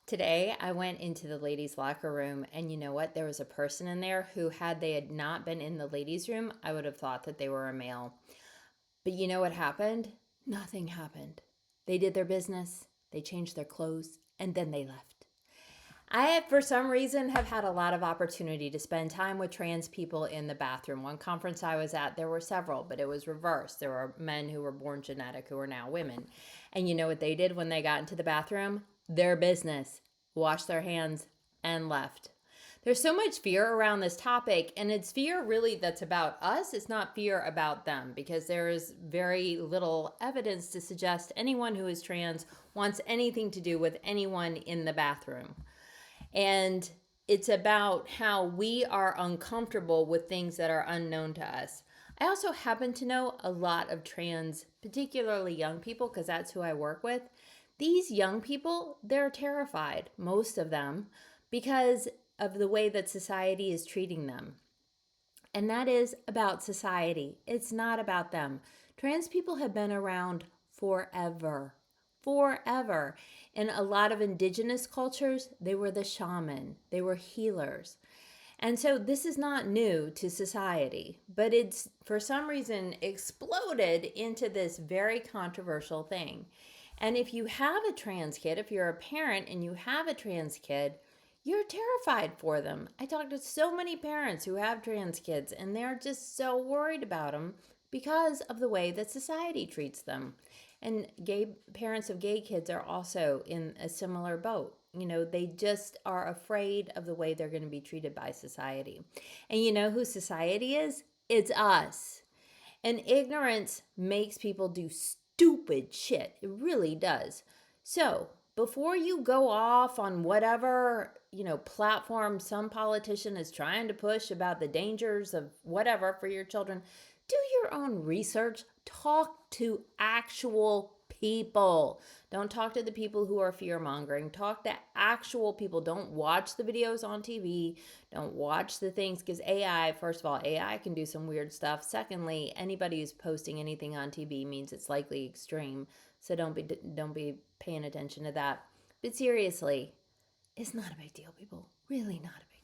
Today, I went into the ladies' locker room, and you know what? There was a person in there who, had they had not been in the ladies' room, I would have thought that they were a male. But you know what happened? Nothing happened. They did their business, they changed their clothes, and then they left. I, for some reason, have had a lot of opportunity to spend time with trans people in the bathroom. One conference I was at, there were several, but it was reversed. There were men who were born genetic who are now women. And you know what they did when they got into the bathroom? Their business, washed their hands, and left. There's so much fear around this topic, and it's fear really that's about us. It's not fear about them, because there is very little evidence to suggest anyone who is trans wants anything to do with anyone in the bathroom. And it's about how we are uncomfortable with things that are unknown to us. I also happen to know a lot of trans, particularly young people, because that's who I work with. These young people, they're terrified, most of them, because of the way that society is treating them. And that is about society. It's not about them. Trans people have been around forever. Forever. In a lot of indigenous cultures, they were the shaman, they were healers. And so this is not new to society, but it's for some reason exploded into this very controversial thing. And if you have a trans kid, if you're a parent and you have a trans kid, you're terrified for them. I talk to so many parents who have trans kids, and they're just so worried about them because of the way that society treats them. And gay parents of gay kids are also in a similar boat. You know, they just are afraid of the way they're going to be treated by society. And you know who society is? It's us. And ignorance makes people do stupid shit. It really does. So, before you go off on whatever, platform some politician is trying to push about the dangers of whatever for your children, do your own research. Talk to actual people. Don't talk to the people who are fear mongering. Talk to actual people. Don't watch the videos on TV. Don't watch the things, because AI, first of all, AI can do some weird stuff. Secondly, anybody who's posting anything on TV means it's likely extreme. So don't be paying attention to that. But seriously, it's not a big deal, people. Really not a big deal.